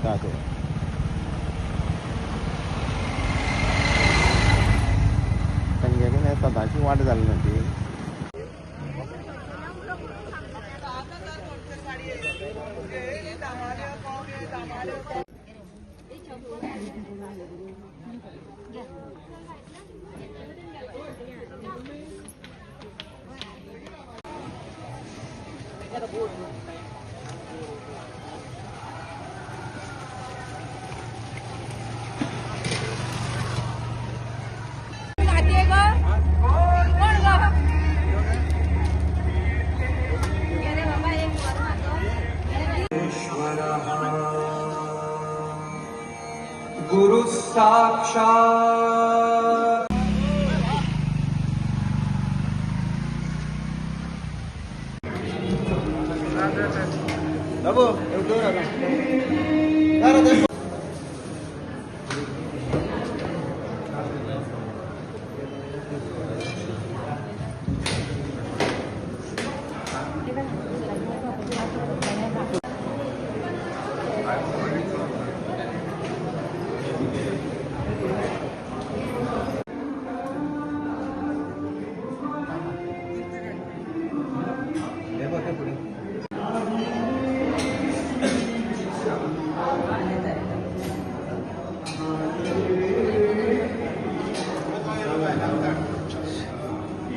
वयता ते तांगे कडेन सदांची वाट जाली ना ती. गुरु साक्षात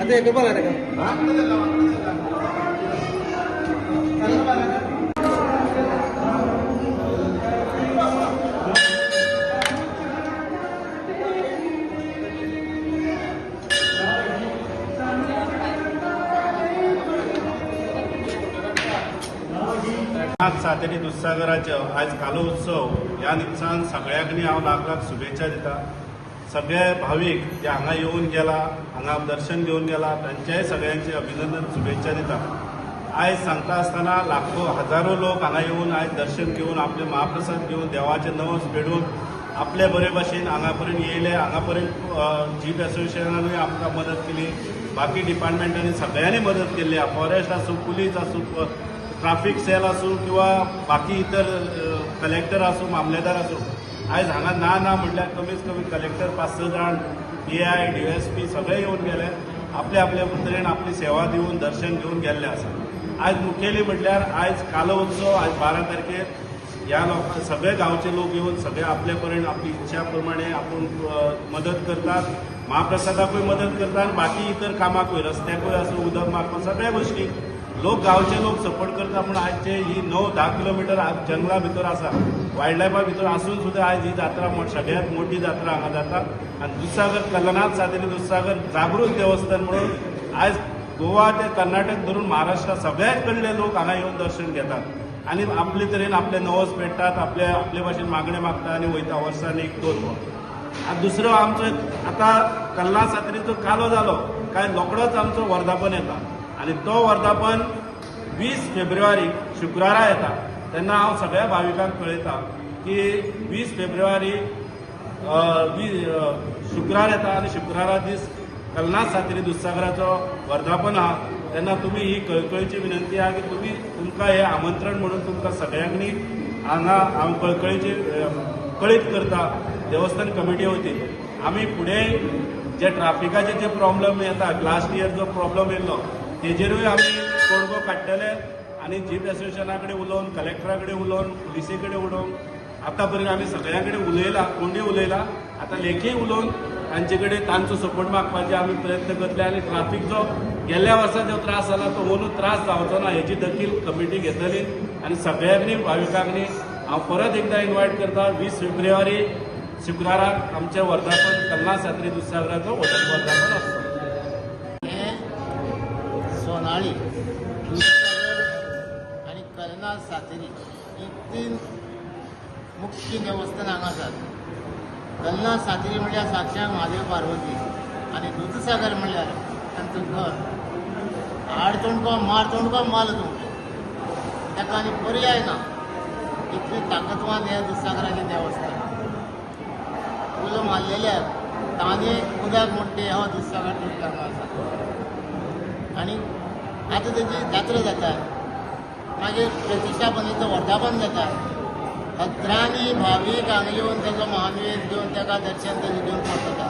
आता एक बघा का सातेरी दुधसागराचो आज कालो उत्सव ह्या निमतान सगळ्यांनी हांव लाख लाख शुभेच्छा दिता. सगळे भावीक जे हांगा येवन गेला, हांगा दर्शन घेवन गेला, तांच्याय सगळ्यांचे अभिनंदन शुभेच्छा दिता. आयज सांगता आसतना लाखो हजारो लोक हांगा येवन आयज दर्शन घेवन आपले महाप्रसाद घेवन देवाचे नवस फेडून आपले बरे भाशेन हांगा पर्यंत येयले. हांगा पर्यंत जीप एसोसिएशनानूय आमकां मदत केली, बाकी डिपार्टमेंटांनी सगळ्यांनी मदत केल्ली. फॉरेस्ट आसूं, पुलीस आसूं, ट्राफिक सेल आसूं किंवा बाकी इतर कलेक्टर आसूं, मामलेदार आसूं, आयज हांगा ना म्हटल्यार कमीत कमी कलेक्टर 5-6 जाण, DI, DSP सगळे येवन गेले. आपले आपले तरेन आपली सेवा दिवन दर्शन घेवन गेल्ले आसा. आयज मुखेली म्हटल्यार आयज कालो उत्सव, आयज 12 तारखेर ह्या लोक सगळे गांवचे लोक येवन सगळे आपले पर्यंत आपली इच्छा प्रमाणे आपूण मदत करतात. महाप्रसादाकूय मदत करतात आनी बाकी इतर कामाकूय, रस्त्याकूय आसूं, उदक मारपाक, सगळ्या गोश्टी लोक गांवचे लोक सपोर्ट करता. पूण आयचे ही 9-10 किलोमिटर जंगला भितर आसा, वायल्ड लायफा भितर आसून सुद्दां आयज ही जात्रा सगळ्यांत मोठी जात्रा हांगा जाता. आनी दुधसागर कल्लनाथ सातेरी दुधसागर जागृत देवस्थान म्हणून आयज गोवा ते कर्नाटक धरून महाराष्ट्रा सगळ्याच कडले लोक हांगा येवन दर्शन घेतात आनी आपले तरेन आपले नवस पेटतात, आपले भाशेन मागणे मागता आनी वयता वर्सान 1-2 आनी दुसरो आमचो आतां कल्लनाथ सातेरीचो कालो जालो काय रोखडोच आमचो वर्धापन येता आनी तो वर्धापन 20 फेब्रुवारी शुक्रारा येता. तेन्ना हांव सगळ्या भाविकांक कळयता की 20 फेब्रुवारी शुक्रार येता आनी शुक्रारा दीस कल्लनाथ सातेरी दुधसागराचो वर्धापन आहा. तेन्ना तुमी ही कळकळीची विनंती आहा की तुमकां हें आमंत्रण म्हणून तुमकां सगळ्यांनी हांगा हांव कळकळीची कळीत करता देवस्थान कमिटी वतीन. आमी फुडें जे ट्राफिकाचे जे प्रॉब्लेम येता, लास्ट इयर जो प्रॉब्लेम येयल्लो तेजेरूय आमी तोडगो काडटले आनी जीप एसोसिएशना कडेन उलोवन, कलेक्टरा कडेन उलोवन, पुलिसे कडेन उलोवन आतां पर्यंत आमी सगळ्यां कडेन उलयला, कोणूय उलयला, आतां लेखीय उलोवन तांचे कडेन तांचो सपोर्ट मागपाचे आमी प्रयत्न करतले आनी ट्राफीक जो गेल्ल्या वर्सा जो त्रास जाला तो अंदूच त्रास जावचो ना हेची दखल कमिटी घेतली. आनी सगळ्यांनी भाविकांनी हांव परत एकदां इन्वायट करता 20 फेब्रुवारी शुक्राराक आमचें वर्धापन कल्लनाथ सातेरी दुधसागराचो वर्धापन आसता. सोनाळी, दुधसागर आणि कल्लनाथ सातेरी ही 3 मुख्य देवस्थान हांगा आसात. कल्लनाथ सातेरी म्हळ्यार साक्षात महादेव पार्वती आनी दुधसागर म्हळ्यार तांचो घर आडतोणको मारतोणको माल तुमचो, ताका आनी पर्याय ना. इतले ताकदवान हें दुधसागराचें देवस्थान. फुलां मारलेल्यार तांणी उदक म्हणटे हो दुधसागर हांगा आसा. आनी आतां तेजी जात्रा जाता, मागीर प्रतिश्ठापनेचो वर्धापन जाता. हजारांनी भावीक हांगा येवन ताचो महानवेद घेवन ताका दर्शन ताचें घेवन पडटा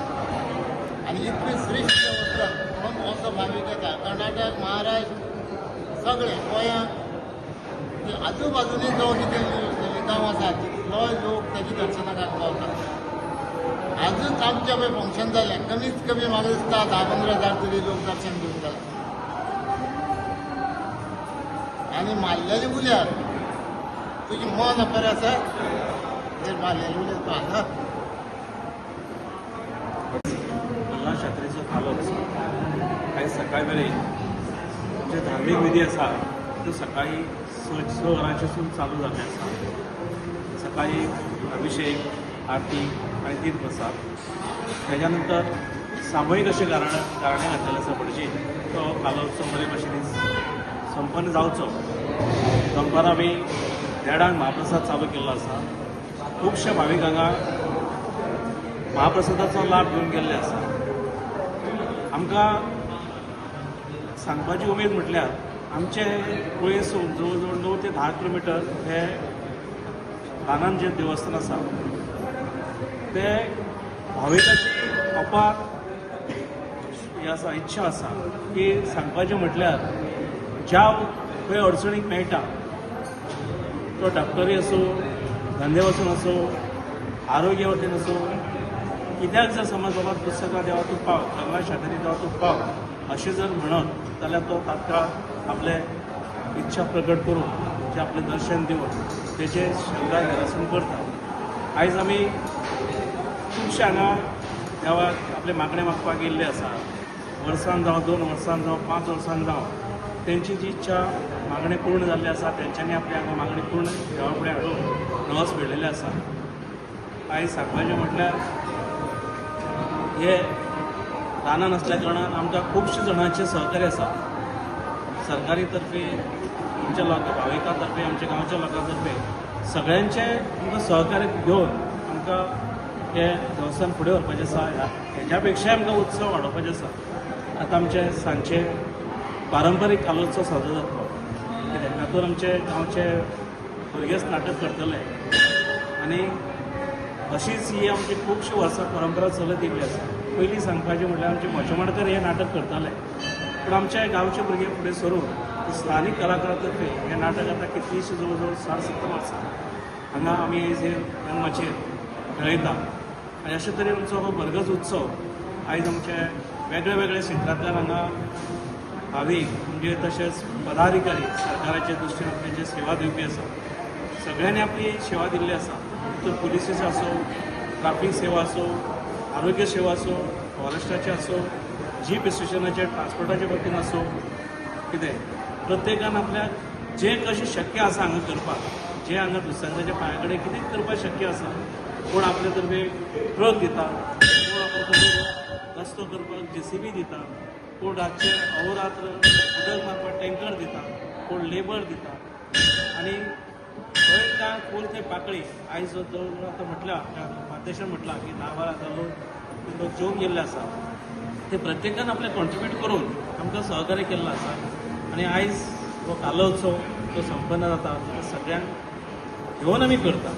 आनी इतली श्रेश्ठ वेवस्था म्हणून हो जो भावीक येता कर्नाटक महाराष्ट्र सगळे गोंयांत ते आजू बाजूनी जो कितें गांव आसात तो लोक ताची दर्शनाक पावतात. आजूच आमचें पळय फंक्शन जालें कमीत कमी म्हाका दिसता 10-15 तरी लोक दर्शन घेवन जातात आनी मारलेले उल्यार तुजी मन बरें आसा तर मारलेले उल्यार पाहना. कल्ला शात्रेचो कालो आयज सकाळी मेरेन जे धार्मीक विधी आसा त्यो सकाळी 6 वरांचेसून चालू जाल्ले आसा. सकाळी अभिषेक आरती आनी तीन प्रसाद तेज्या नंतर सामूहीक अशें गाराणें घातलेलें आसा पणजे तो कालो उत्सव बरे भशेन संपन्न जावचो. दनपार आमी 1:30 महाप्रसाद चालू केल्लो आसा. खुबशे भावीक हांगा महाप्रसादाचो लाभ घेवन गेल्ले आसा. आमकां सांगपाची उमेद म्हटल्यार आमचे पयसून जवळ जवळ 9 ते 10 किलोमिटर हे रानान जें देवस्थान आसा ते भाविकाची अपार ही आसा इच्छा आसा की सांगपाचें म्हटल्यार ज्या खंय अडचणीक मेळटा तो डॉक्टरी असो धंदे वचून असो आरोग्य वतीन असो कित्याक जर समज बाबा पुस्तकां देवा तूं पाव कल्ला शात्रेंत देवा तूं पाव अशें जर म्हणत जाल्यार तो तात्काळ आपले इच्छा प्रकट करून जे आपलें दर्शन दिवन तेचे शंका निरासन करता. आयज आमी खुबशे हांगा देवाक आपले मागणे मागपाक येयल्ले आसा. वर्सान जावं 2 वर्सान जावं 5 वर्सान जावं तेंची जी इच्छा मागणी पूर्ण जाल्ली आसा तेंच्यांनी आपली हांगा मागणी पूर्ण देवा फुडें हाडून नवस फेडलेले आसा. आयज सांगपाचें म्हटल्यार हे रानान असल्या कारणान आमकां खुबशे जाणांचे सहकार्य आसा. सरकारी तर्फे आमच्या भाविकां तर्फे आमच्या गांवच्या लोकां तर्फे सगळ्यांचे आमकां सहकार्य घेवन आमकां हे देवस्थान फुडें व्हरपाचें आसा. हेज्या पेक्षाय आमकां उत्सव वाडोवपाचे आसा. आतां आमचे सांजचे पारंपारीक कालोत्सव साजरो जातलो. तातूंत आमचे गांवचे भुरगेच नाटक करतले आनी अशीच ही आमची खुबशीं वर्सां परंपरा चलत येयल्ली आसा. पयलीं सांगपाचें म्हटल्यार आमचे मोचेमाडकर हे नाटक करताले पूण आमचे गांवचे भुरगे फुडें सरून स्थानीक कलाकारा तर्फे हे नाटक आतां कितलींशीं जवळ जवळ 60-70 वर्सां हांगा आमी आयज हे रंगमाचेर खेळयता. आनी अशे तरेन आमचो हो भरगच उत्सव आयज आमचे वेगळे वेगळे क्षेत्रांतल्यान हांगा भावीक म्हणजे तशेंच पदाधिकारी सरकाराचे दृश्टीन आपले जे सेवा दिवपी आसा सगळ्यांनी आपली सेवा दिल्ली आसा. तर पुलिसेचो आसो, ट्राफीक सेवा आसो, आरोग्य सेवा आसो, फॉरेस्टाचे आसो, जीप स्टेशनाचे ट्रान्सपोर्टाचे बाबतीन आसो, कितें प्रत्येकान आपल्याक जें कशें शक्य आसा हांगा करपाक, जें हांगा दुसऱ्यांच्या पांया कडेन कितें करपाक शक्य आसा कोण आपले तर्फे ट्रक दिता, कोण आपले तर्फे रस्तो करपाक JCB दिता, कोण रातचे अहोरात्र उदक मारपाक टँकर दिता, कोण लेबर दिता. आनी खंय काय फूल ते पाकळी आयज जवळ आतां म्हटल्या फाउंडेशन म्हटलां की 10-12 लोक जेवन गेल्ले आसा. ते प्रत्येकान आपले कॉन्ट्रिब्यूट करून आमकां सहकार्य केल्लो आसा. आनी आयज हो कालो उत्सव तो संपन्न जाता सगळ्यांक घेवन आमी करता.